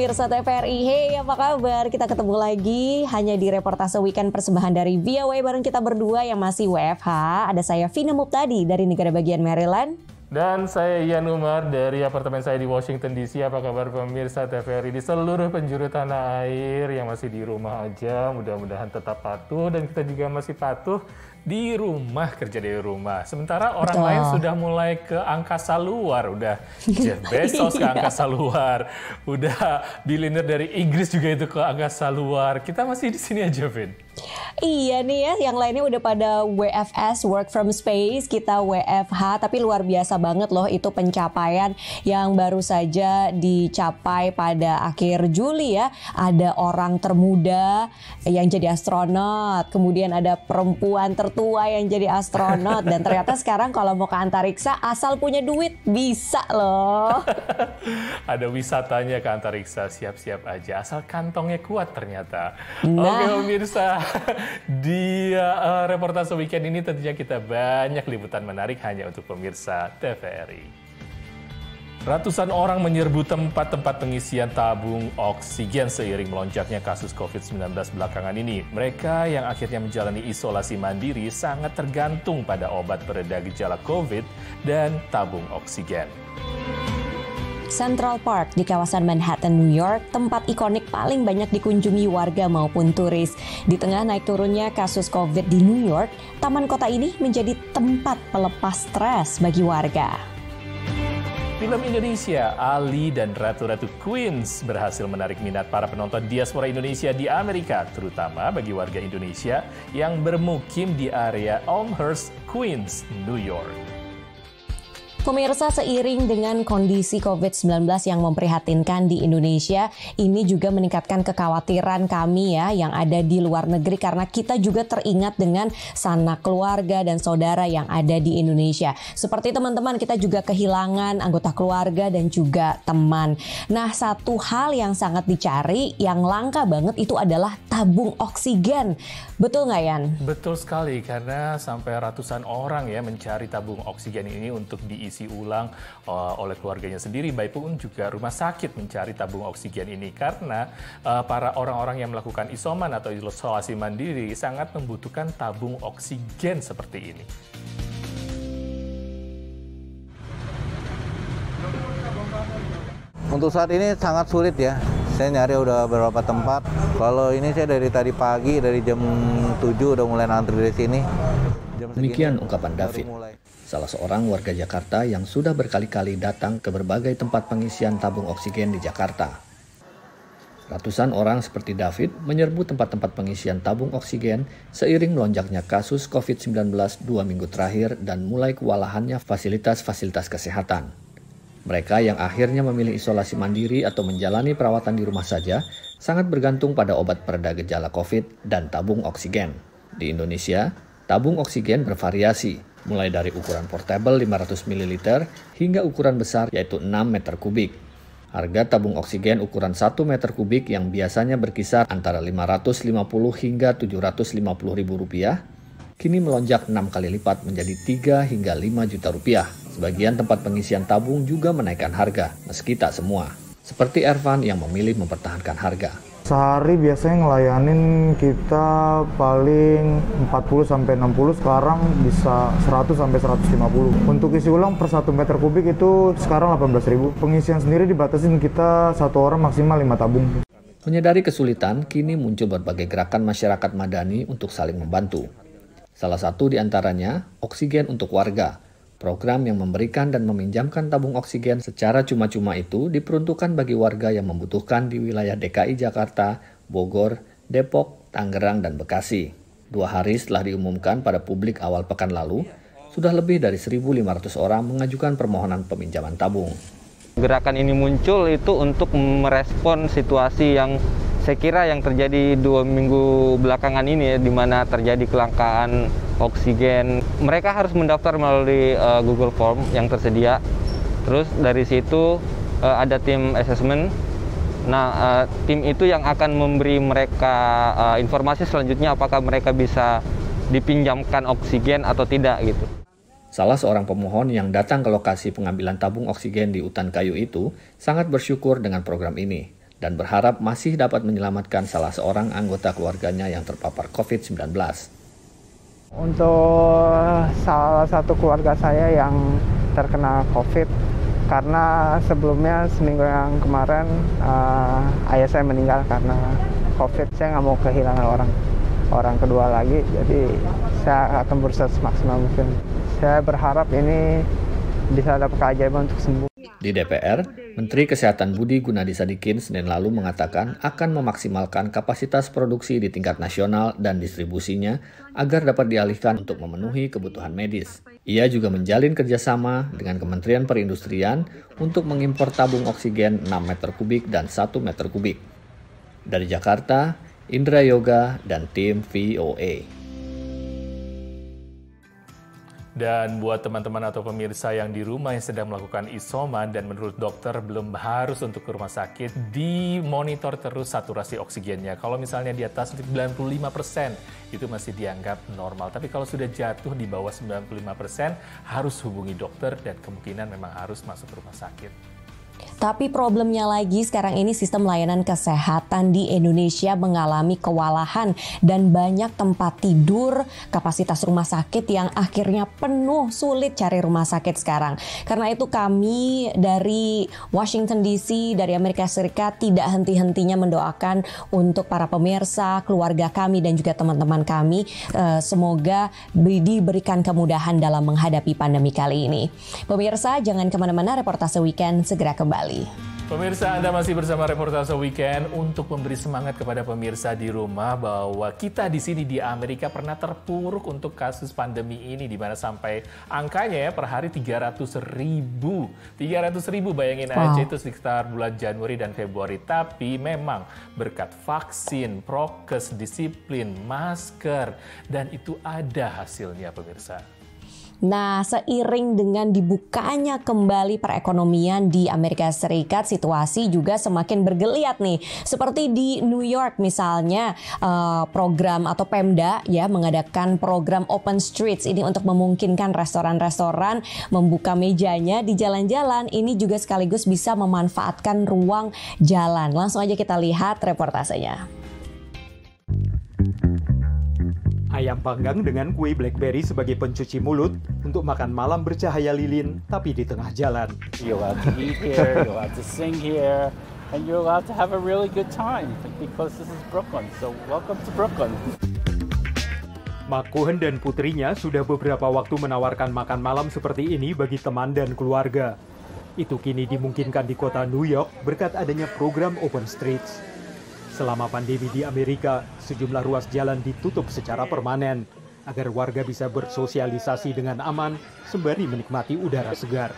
pemirsa TVRI. Hey, apa kabar? Kita ketemu lagi hanya di reportase weekend persembahan dari VOA bareng kita berdua yang masih WFH. Ada saya Vina Muptadi dari negara bagian Maryland. Dan saya Ian Umar dari apartemen saya di Washington DC. Apa kabar pemirsa TVRI di seluruh penjuru tanah air yang masih di rumah aja. Mudah-mudahan tetap patuh dan kita juga masih patuh di rumah, kerja dari rumah. Sementara orang lain sudah mulai ke angkasa luar, udah Jeff Bezos ke angkasa luar, udah billionaire dari Inggris juga itu ke angkasa luar. Kita masih di sini aja, Vin. Iya nih ya, yang lainnya udah pada WFS, work from space, kita WFH, tapi luar biasa banget loh itu pencapaian yang baru saja dicapai pada akhir Juli ya. Ada orang termuda yang jadi astronot, kemudian ada perempuan tertua yang jadi astronot, dan ternyata sekarang kalau mau ke antariksa asal punya duit bisa loh. Ada wisatanya ke antariksa, siap-siap aja, asal kantongnya kuat ternyata. Nah. Oke pemirsa. Di reportase weekend ini tentunya kita banyak liputan menarik hanya untuk pemirsa TVRI. Ratusan orang menyerbu tempat-tempat pengisian tabung oksigen seiring melonjaknya kasus COVID-19 belakangan ini. Mereka yang akhirnya menjalani isolasi mandiri sangat tergantung pada obat pereda gejala COVID dan tabung oksigen. Central Park di kawasan Manhattan, New York, tempat ikonik paling banyak dikunjungi warga maupun turis. Di tengah naik turunnya kasus COVID di New York, taman kota ini menjadi tempat pelepas stres bagi warga. Film Indonesia Ali dan Ratu-Ratu Queens berhasil menarik minat para penonton diaspora Indonesia di Amerika, terutama bagi warga Indonesia yang bermukim di area Elmhurst, Queens, New York. Pemirsa, seiring dengan kondisi COVID-19 yang memprihatinkan di Indonesia, ini juga meningkatkan kekhawatiran kami ya yang ada di luar negeri karena kita juga teringat dengan sanak keluarga dan saudara yang ada di Indonesia. Seperti teman-teman, kita juga kehilangan anggota keluarga dan juga teman. Nah, satu hal yang sangat dicari, yang langka banget itu adalah tabung oksigen. Betul nggak, Yan? Betul sekali, karena sampai ratusan orang ya mencari tabung oksigen ini untuk diisi ulang oleh keluarganya sendiri, baik pun juga rumah sakit mencari tabung oksigen ini karena para orang-orang yang melakukan isoman atau isolasi mandiri sangat membutuhkan tabung oksigen seperti ini. Untuk saat ini sangat sulit ya. Saya nyari udah beberapa tempat. Kalau ini saya dari tadi pagi, dari jam 7 udah mulai antri dari sini. Demikian ungkapan David, salah seorang warga Jakarta yang sudah berkali-kali datang ke berbagai tempat pengisian tabung oksigen di Jakarta. Ratusan orang seperti David menyerbu tempat-tempat pengisian tabung oksigen seiring melonjaknya kasus COVID-19 2 minggu terakhir dan mulai kewalahannya fasilitas-fasilitas kesehatan. Mereka yang akhirnya memilih isolasi mandiri atau menjalani perawatan di rumah saja sangat bergantung pada obat pereda gejala COVID dan tabung oksigen. Di Indonesia, tabung oksigen bervariasi, mulai dari ukuran portable 500 ml hingga ukuran besar yaitu 6 meter kubik. Harga tabung oksigen ukuran 1 meter kubik yang biasanya berkisar antara 550 hingga 750 ribu rupiah, kini melonjak 6 kali lipat menjadi 3 hingga 5 juta rupiah. Sebagian tempat pengisian tabung juga menaikkan harga, meski tak semua. Seperti Ervan yang memilih mempertahankan harga. Sehari biasanya ngelayanin kita paling 40-60, sekarang bisa 100-150. Untuk isi ulang per 1 meter kubik itu sekarang 18.000. Pengisian sendiri dibatasin kita satu orang maksimal 5 tabung. Menyadari kesulitan, kini muncul berbagai gerakan masyarakat madani untuk saling membantu. Salah satu di antaranya, Oksigen untuk Warga. Program yang memberikan dan meminjamkan tabung oksigen secara cuma-cuma itu diperuntukkan bagi warga yang membutuhkan di wilayah DKI Jakarta, Bogor, Depok, Tangerang, dan Bekasi. 2 hari setelah diumumkan pada publik awal pekan lalu, sudah lebih dari 1.500 orang mengajukan permohonan peminjaman tabung. Gerakan ini muncul itu untuk merespon situasi yang saya kira yang terjadi 2 minggu belakangan ini ya, di mana terjadi kelangkaan oksigen. Mereka harus mendaftar melalui Google Form yang tersedia. Terus dari situ ada tim assessment. Nah, tim itu yang akan memberi mereka informasi selanjutnya apakah mereka bisa dipinjamkan oksigen atau tidak gitu. Salah seorang pemohon yang datang ke lokasi pengambilan tabung oksigen di Utan Kayu itu sangat bersyukur dengan program ini. dan berharap masih dapat menyelamatkan salah seorang anggota keluarganya yang terpapar COVID-19. Untuk salah satu keluarga saya yang terkena COVID, karena sebelumnya seminggu yang kemarin ayah saya meninggal karena COVID. Saya nggak mau kehilangan orang kedua lagi, jadi saya akan berusaha semaksimal mungkin. Saya berharap ini bisa dapat keajaiban untuk sembuh. Di DPR, Menteri Kesehatan Budi Gunadi Sadikin Senin lalu mengatakan akan memaksimalkan kapasitas produksi di tingkat nasional dan distribusinya agar dapat dialihkan untuk memenuhi kebutuhan medis. Ia juga menjalin kerjasama dengan Kementerian Perindustrian untuk mengimpor tabung oksigen 6 meter kubik dan 1 meter kubik. Dari Jakarta, Indra Yoga dan tim VOA. Dan buat teman-teman atau pemirsa yang di rumah yang sedang melakukan isoman dan menurut dokter belum harus untuk ke rumah sakit, dimonitor terus saturasi oksigennya. Kalau misalnya di atas 95% itu masih dianggap normal. Tapi kalau sudah jatuh di bawah 95% harus hubungi dokter dan kemungkinan memang harus masuk ke rumah sakit. Tapi problemnya lagi sekarang ini sistem layanan kesehatan di Indonesia mengalami kewalahan dan banyak tempat tidur, kapasitas rumah sakit yang akhirnya penuh, sulit cari rumah sakit sekarang. Karena itu kami dari Washington DC, dari Amerika Serikat tidak henti-hentinya mendoakan untuk para pemirsa, keluarga kami dan juga teman-teman kami. Semoga diberikan kemudahan dalam menghadapi pandemi kali ini. Pemirsa, jangan kemana-mana, reportase weekend segera kembali. Pemirsa, Anda masih bersama Reportase Weekend untuk memberi semangat kepada pemirsa di rumah bahwa kita di sini di Amerika pernah terpuruk untuk kasus pandemi ini, di mana sampai angkanya ya per hari 300.000. 300.000 bayangin aja itu sekitar bulan Januari dan Februari. Tapi memang berkat vaksin, prokes, disiplin, masker, dan itu ada hasilnya pemirsa. Nah, seiring dengan dibukanya kembali perekonomian di Amerika Serikat, situasi juga semakin bergeliat nih. Seperti di New York misalnya, program atau Pemda ya mengadakan program Open Streets ini untuk memungkinkan restoran-restoran membuka mejanya di jalan-jalan. Ini juga sekaligus bisa memanfaatkan ruang jalan. Langsung aja kita lihat reportasenya. Ayam panggang dengan kue blackberry sebagai pencuci mulut untuk makan malam bercahaya lilin tapi di tengah jalan. You're allowed to eat here, you're allowed to sing here, and you're allowed to have a really good time because this is Brooklyn. So welcome to Brooklyn. Mark Cohen dan putrinya sudah beberapa waktu menawarkan makan malam seperti ini bagi teman dan keluarga. Itu kini dimungkinkan di kota New York berkat adanya program Open Streets. Selama pandemi di Amerika, sejumlah ruas jalan ditutup secara permanen agar warga bisa bersosialisasi dengan aman sembari menikmati udara segar.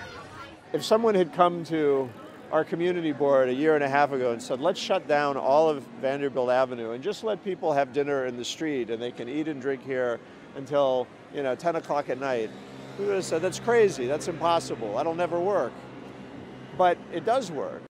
If someone had come to our community board a year and a half ago and said, let's shut down all of Vanderbilt Avenue and just let people have dinner in the street and they can eat and drink here until 10 o'clock at night, we would have said, that's crazy, that's impossible, that'll never work. But it does work.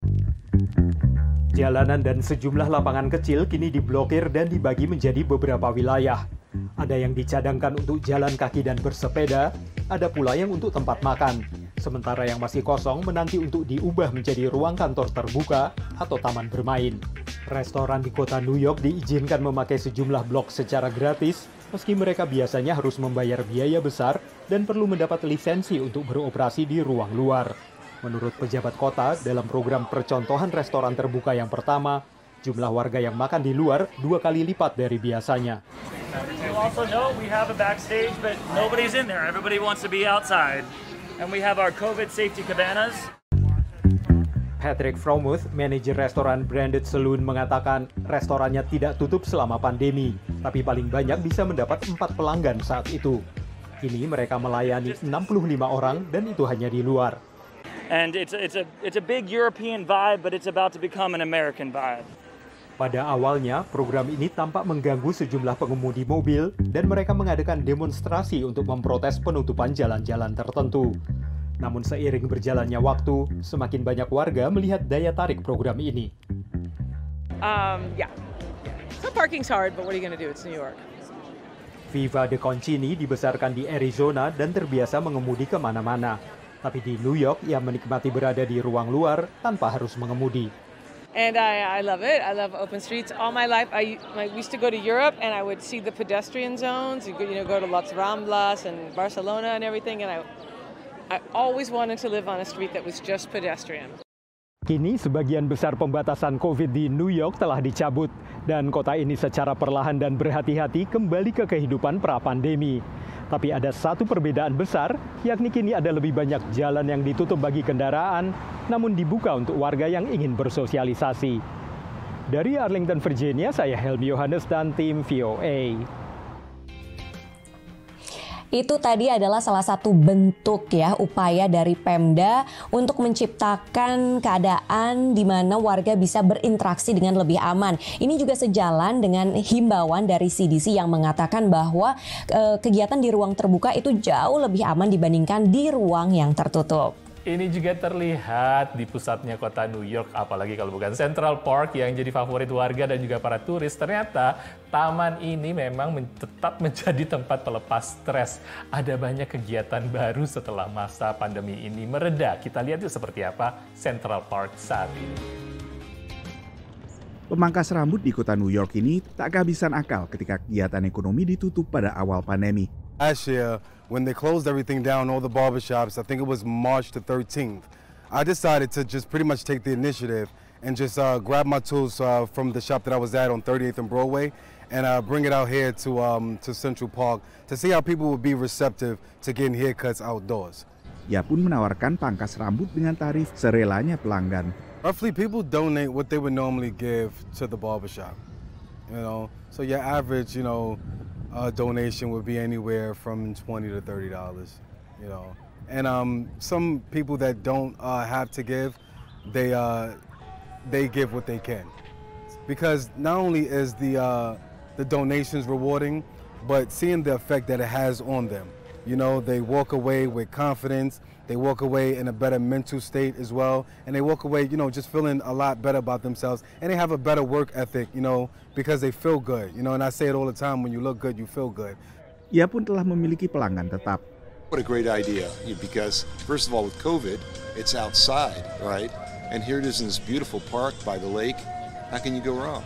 Jalanan dan sejumlah lapangan kecil kini diblokir dan dibagi menjadi beberapa wilayah. Ada yang dicadangkan untuk jalan kaki dan bersepeda, ada pula yang untuk tempat makan. Sementara yang masih kosong menanti untuk diubah menjadi ruang kantor terbuka atau taman bermain. Restoran di kota New York diizinkan memakai sejumlah blok secara gratis, meski mereka biasanya harus membayar biaya besar dan perlu mendapat lisensi untuk beroperasi di ruang luar. Menurut pejabat kota, dalam program percontohan restoran terbuka yang pertama, jumlah warga yang makan di luar 2 kali lipat dari biasanya. You also know we have a backstage, but nobody's in there. Everybody wants to be outside. And we have our COVID safety cabanas. Patrick Fromuth, manajer restoran Branded Saloon, mengatakan restorannya tidak tutup selama pandemi, tapi paling banyak bisa mendapat 4 pelanggan saat itu. Kini mereka melayani 65 orang dan itu hanya di luar. And it's a big European vibe, but it's about to become an American vibe. Pada awalnya, program ini tampak mengganggu sejumlah pengemudi mobil dan mereka mengadakan demonstrasi untuk memprotes penutupan jalan-jalan tertentu. Namun seiring berjalannya waktu, semakin banyak warga melihat daya tarik program ini. Yeah. So parking's hard, but what are you going to do? It's New York. Viva De Concini dibesarkan di Arizona dan terbiasa mengemudi kemana-mana. Tapi di New York, ia menikmati berada di ruang luar tanpa harus mengemudi. And I love it. I love open streets. All my life, we used to go to Europe, and I would see the pedestrian zones. You go to Las Ramblas and Barcelona and everything, and I always wanted to live on a street that was just pedestrian. Kini sebagian besar pembatasan COVID di New York telah dicabut dan kota ini secara perlahan dan berhati-hati kembali ke kehidupan pra-pandemi. Tapi ada satu perbedaan besar, yakni kini ada lebih banyak jalan yang ditutup bagi kendaraan, namun dibuka untuk warga yang ingin bersosialisasi. Dari Arlington, Virginia, saya Helmi Yohanes dan tim VOA. Itu tadi adalah salah satu bentuk ya upaya dari Pemda untuk menciptakan keadaan di mana warga bisa berinteraksi dengan lebih aman. Ini juga sejalan dengan himbauan dari CDC yang mengatakan bahwa kegiatan di ruang terbuka itu jauh lebih aman dibandingkan di ruang yang tertutup. Ini juga terlihat di pusatnya kota New York, apalagi kalau bukan Central Park yang jadi favorit warga dan juga para turis. Ternyata taman ini memang tetap menjadi tempat pelepas stres. Ada banyak kegiatan baru setelah masa pandemi ini mereda. Kita lihat itu seperti apa Central Park saat ini. Pemangkas rambut di kota New York ini tak kehabisan akal ketika kegiatan ekonomi ditutup pada awal pandemi. Last year, when they closed everything down, all the barbershops, I think it was March the 13th, I decided to just pretty much take the initiative and just grab my tools from the shop that I was at on 38th and Broadway and bring it out here to Central Park to see how people would be receptive to getting haircuts outdoors. Ia pun menawarkan pangkas rambut dengan tarif serelanya pelanggan. Roughly, people donate what they would normally give to the barbershop, So your average, donation would be anywhere from $20 to $30, And some people that don't have to give, they give what they can, because not only is the donations rewarding, but seeing the effect that it has on them. They walk away with confidence. They walk away in a better mental state as well, and they walk away, just feeling a lot better about themselves, and they have a better work ethic, because they feel good, and I say it all the time, when you look good, you feel good. Ia pun telah memiliki pelanggan tetap. What a great idea, because first of all, with COVID, it's outside, right? And here it is in this beautiful park by the lake. How can you go wrong?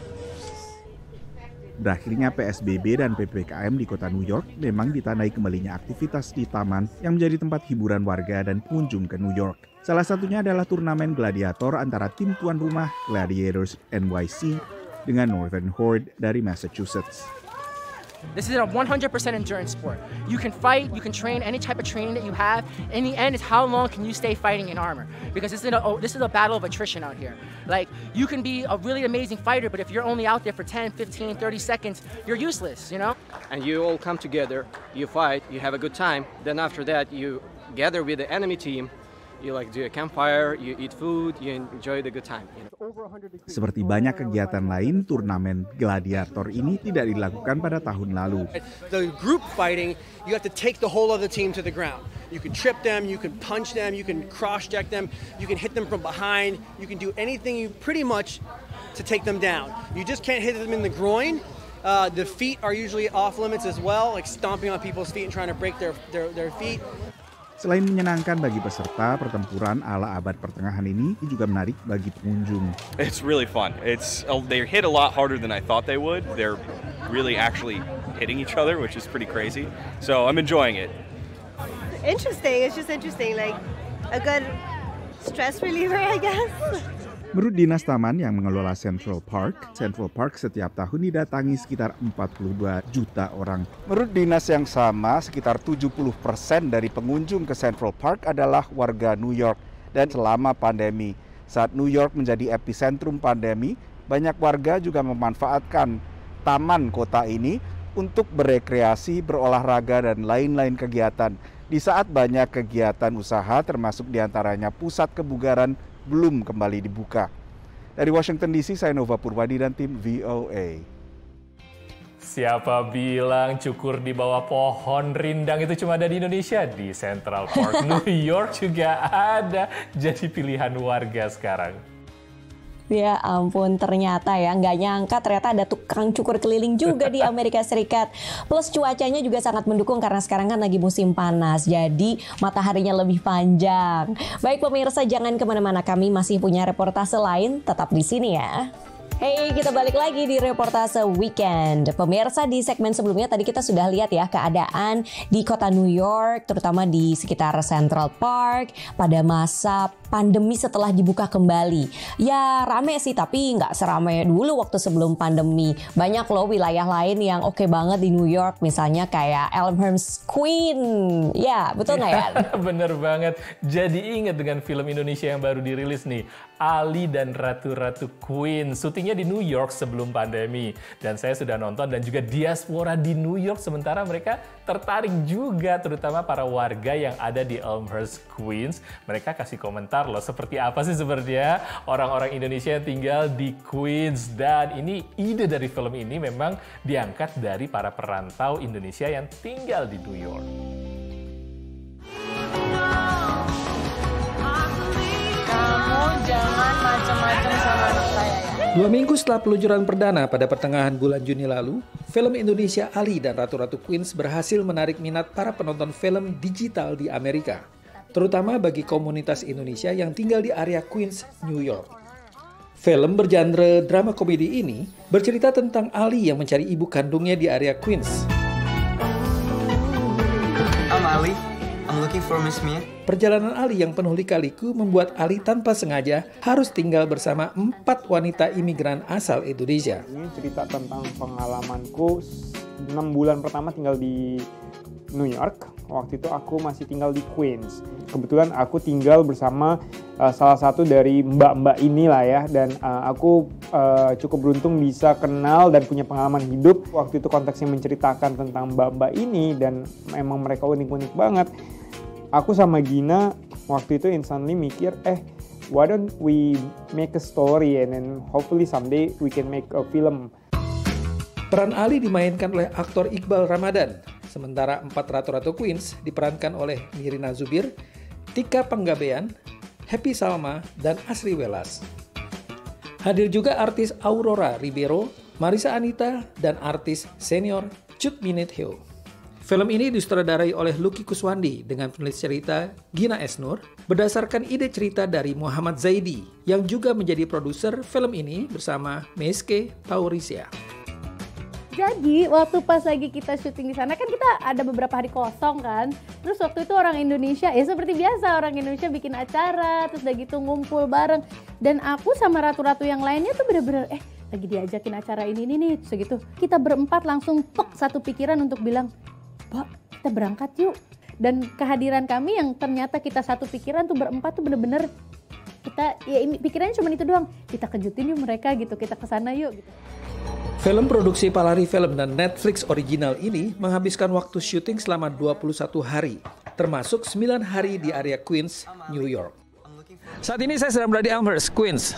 Berakhirnya PSBB dan PPKM di kota New York memang ditandai kembalinya aktivitas di taman yang menjadi tempat hiburan warga dan pengunjung ke New York. Salah satunya adalah turnamen gladiator antara tim tuan rumah Gladiators NYC dengan Northern Horde dari Massachusetts. This is a 100% endurance sport. You can fight, you can train any type of training that you have. In the end, it's how long can you stay fighting in armor? Because this is a battle of attrition out here. Like, you can be a really amazing fighter, but if you're only out there for 10, 15, 30 seconds, you're useless, And you all come together, you fight, you have a good time. Then after that, you gather with the enemy team. You do a campfire, you eat food, you enjoy the good time. Seperti banyak kegiatan lain, turnamen gladiator ini tidak dilakukan pada tahun lalu. The group fighting, you have to take the whole other team to the ground. You can trip them, you can punch them, you can cross-check them, you can hit them from behind, you can do anything pretty much to take them down. You just can't hit them in the groin. The feet are usually off limits as well, like stomping on people's feet and trying to break their feet. Selain menyenangkan bagi peserta, pertempuran ala abad pertengahan ini juga menarik bagi pengunjung. It's really fun. They hit a lot harder than I thought they would. They're really actually hitting each other, which is pretty crazy. So I'm enjoying it. Interesting. It's just interesting, like a good stress reliever, I guess. Menurut Dinas Taman yang mengelola Central Park setiap tahun didatangi sekitar 42 juta orang. Menurut dinas yang sama, sekitar 70% dari pengunjung ke Central Park adalah warga New York. Dan selama pandemi, saat New York menjadi epicentrum pandemi, banyak warga juga memanfaatkan taman kota ini untuk berekreasi, berolahraga, dan lain-lain kegiatan. Di saat banyak kegiatan usaha, termasuk diantaranya pusat kebugaran, belum kembali dibuka. Dari Washington DC, saya Nova Purwadi dan tim VOA. Siapa bilang cukur di bawah pohon rindang itu cuma ada di Indonesia? Di Central Park, New York juga ada. Jadi pilihan warga sekarang. Ya ampun, ternyata ya nggak nyangka ternyata ada tukang cukur keliling juga di Amerika Serikat. Plus cuacanya juga sangat mendukung karena sekarang kan lagi musim panas, jadi mataharinya lebih panjang. Baik pemirsa, jangan kemana-mana, kami masih punya reportase lain, tetap di sini ya. Hey, kita balik lagi di reportase weekend. Pemirsa, di segmen sebelumnya tadi kita sudah lihat ya keadaan di kota New York, terutama di sekitar Central Park pada masa pandemi setelah dibuka kembali. Ya rame sih, tapi nggak seramai dulu waktu sebelum pandemi. Banyak loh wilayah lain yang oke banget di New York, misalnya kayak Elmhurst Queen. Ya, betul nggak ya? Bener banget. Jadi ingat dengan film Indonesia yang baru dirilis nih, Ali dan Ratu-Ratu Queen. Syutingnya di New York sebelum pandemi. Dan saya sudah nonton dan juga diaspora di New York. Sementara mereka tertarik juga, terutama para warga yang ada di Elmhurst Queens. Mereka kasih komentar loh, seperti apa sih sebenarnya orang-orang Indonesia yang tinggal di Queens. Dan ini ide dari film ini memang diangkat dari para perantau Indonesia yang tinggal di New York. Kamu jangan macam-macam sama anak saya ya. 2 minggu setelah peluncuran perdana pada pertengahan bulan Juni lalu, film Indonesia Ali dan Ratu-Ratu Queens berhasil menarik minat para penonton film digital di Amerika, terutama bagi komunitas Indonesia yang tinggal di area Queens, New York. Film bergenre drama komedi ini bercerita tentang Ali yang mencari ibu kandungnya di area Queens. I'm Ali. I'm looking for Miss Mia. Perjalanan Ali yang penuh lika-liku membuat Ali tanpa sengaja harus tinggal bersama 4 wanita imigran asal Indonesia. Ini cerita tentang pengalamanku 6 bulan pertama tinggal di New York. Waktu itu aku masih tinggal di Queens. Kebetulan aku tinggal bersama salah satu dari mbak-mbak inilah ya. Dan aku cukup beruntung bisa kenal dan punya pengalaman hidup. Waktu itu konteksnya menceritakan tentang mbak-mbak ini dan memang mereka unik-unik banget. Aku sama Gina waktu itu instantly mikir, why don't we make a story and then hopefully someday we can make a film. Peran Ali dimainkan oleh aktor Iqbal Ramadan, sementara 4 Ratu-Ratu Queens diperankan oleh Nirina Zubir, Tika Panggabean, Happy Salma, dan Asri Welas. Hadir juga artis Aurora Ribeiro, Marisa Anita, dan artis senior Cut Minit Heo. Film ini disutradarai oleh Lucky Kuswandi dengan penulis cerita Gina Esnur berdasarkan ide cerita dari Muhammad Zaidi yang juga menjadi produser film ini bersama Meske Paurisia. Jadi waktu pas lagi kita syuting di sana kan kita ada beberapa hari kosong kan. Terus waktu itu orang Indonesia ya seperti biasa orang Indonesia bikin acara terus udah gitu ngumpul bareng. Dan aku sama ratu-ratu yang lainnya tuh bener-bener lagi diajakin acara ini nih. Terus gitu kita berempat langsung satu pikiran untuk bilang, Pak, kita berangkat yuk. Dan kehadiran kami yang ternyata kita satu pikiran tuh berempat tuh bener-bener kita ya pikirannya cuma itu doang. Kita kejutin yuk mereka gitu, kita kesana yuk gitu. Film produksi Palari Film dan Netflix original ini menghabiskan waktu syuting selama 21 hari, termasuk 9 hari di area Queens, New York. Saat ini saya sedang berada di Elmhurst, Queens,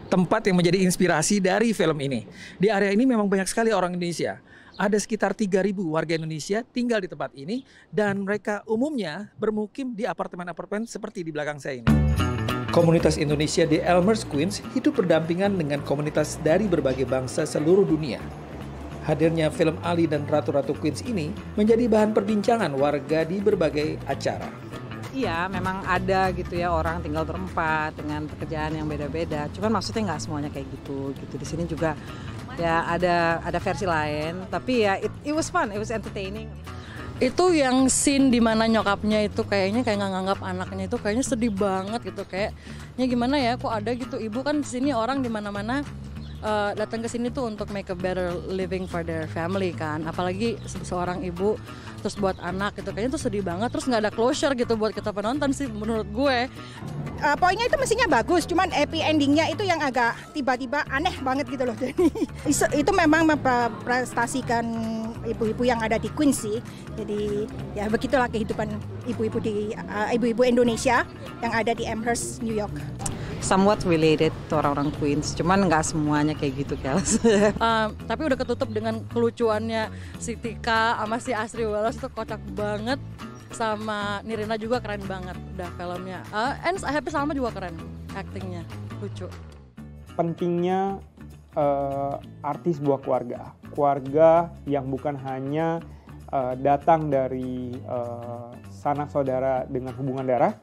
tempat yang menjadi inspirasi dari film ini. Di area ini memang banyak sekali orang Indonesia. Ada sekitar 3.000 warga Indonesia tinggal di tempat ini dan mereka umumnya bermukim di apartemen-apartemen seperti di belakang saya ini. Komunitas Indonesia di Elmhurst, Queens hidup berdampingan dengan komunitas dari berbagai bangsa seluruh dunia. Hadirnya film Ali dan Ratu-Ratu Queens ini menjadi bahan perbincangan warga di berbagai acara. Iya, memang ada gitu ya orang tinggal berempat dengan pekerjaan yang beda-beda. Cuman maksudnya nggak semuanya kayak gitu. Di sini juga ya ada versi lain. Tapi ya it was fun, it was entertaining. Itu yang scene dimana nyokapnya itu kayaknya kayak nggak nganggap anaknya itu kayaknya sedih banget gitu, kayaknya gimana ya kok ada gitu, ibu kan di sini orang di mana-mana datang ke sini tuh untuk make a better living for their family kan, apalagi seorang ibu terus buat anak gitu, kayaknya tuh sedih banget, terus nggak ada closure gitu buat kita penonton sih menurut gue. Poinnya itu mestinya bagus, cuman happy endingnya itu yang agak tiba-tiba aneh banget gitu loh. Jadi itu memang memprestasikan ibu-ibu yang ada di Queens sih. Jadi ya begitulah kehidupan ibu-ibu di ibu-ibu Indonesia yang ada di Elmhurst, New York. Somewhat related to orang-orang Queens, cuman nggak semuanya kayak gitu Kels. Tapi udah ketutup dengan kelucuannya si Tika sama si Asri Welas, itu kocak banget. Sama Nirina juga keren banget udah filmnya. And Happy Salma juga keren, actingnya lucu. pentingnya arti sebuah keluarga yang bukan hanya datang dari sanak saudara dengan hubungan darah,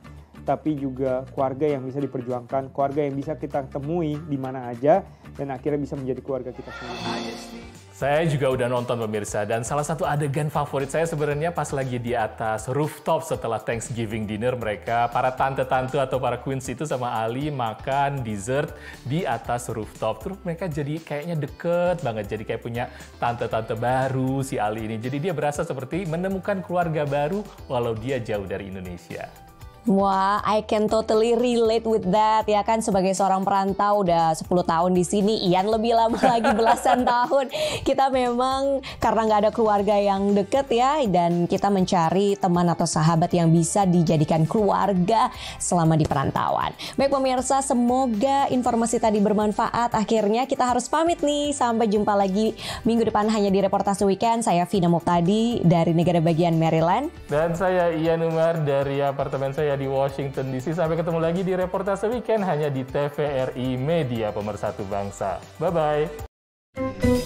tapi juga keluarga yang bisa diperjuangkan, keluarga yang bisa kita temui di mana aja, dan akhirnya bisa menjadi keluarga kita sendiri. Saya juga udah nonton pemirsa, dan salah satu adegan favorit saya sebenarnya pas lagi di atas rooftop setelah Thanksgiving dinner, mereka, para tante-tante atau para queens itu sama Ali makan dessert di atas rooftop. Terus mereka jadi kayaknya deket banget, jadi kayak punya tante-tante baru si Ali ini. Jadi dia berasa seperti menemukan keluarga baru walau dia jauh dari Indonesia. Wah, I can totally relate with that ya kan, sebagai seorang perantau udah 10 tahun di sini, Ian lebih lama lagi belasan tahun. Kita memang karena nggak ada keluarga yang deket ya, dan kita mencari teman atau sahabat yang bisa dijadikan keluarga selama di perantauan. Baik pemirsa, semoga informasi tadi bermanfaat. Akhirnya kita harus pamit nih, sampai jumpa lagi minggu depan hanya di Reportase Weekend. Saya Vina Muqtadi dari negara bagian Maryland. Dan saya Ian Umar dari apartemen saya di Washington DC. Sampai ketemu lagi di Reportase Weekend hanya di TVRI Media Pemersatu Bangsa. Bye-bye.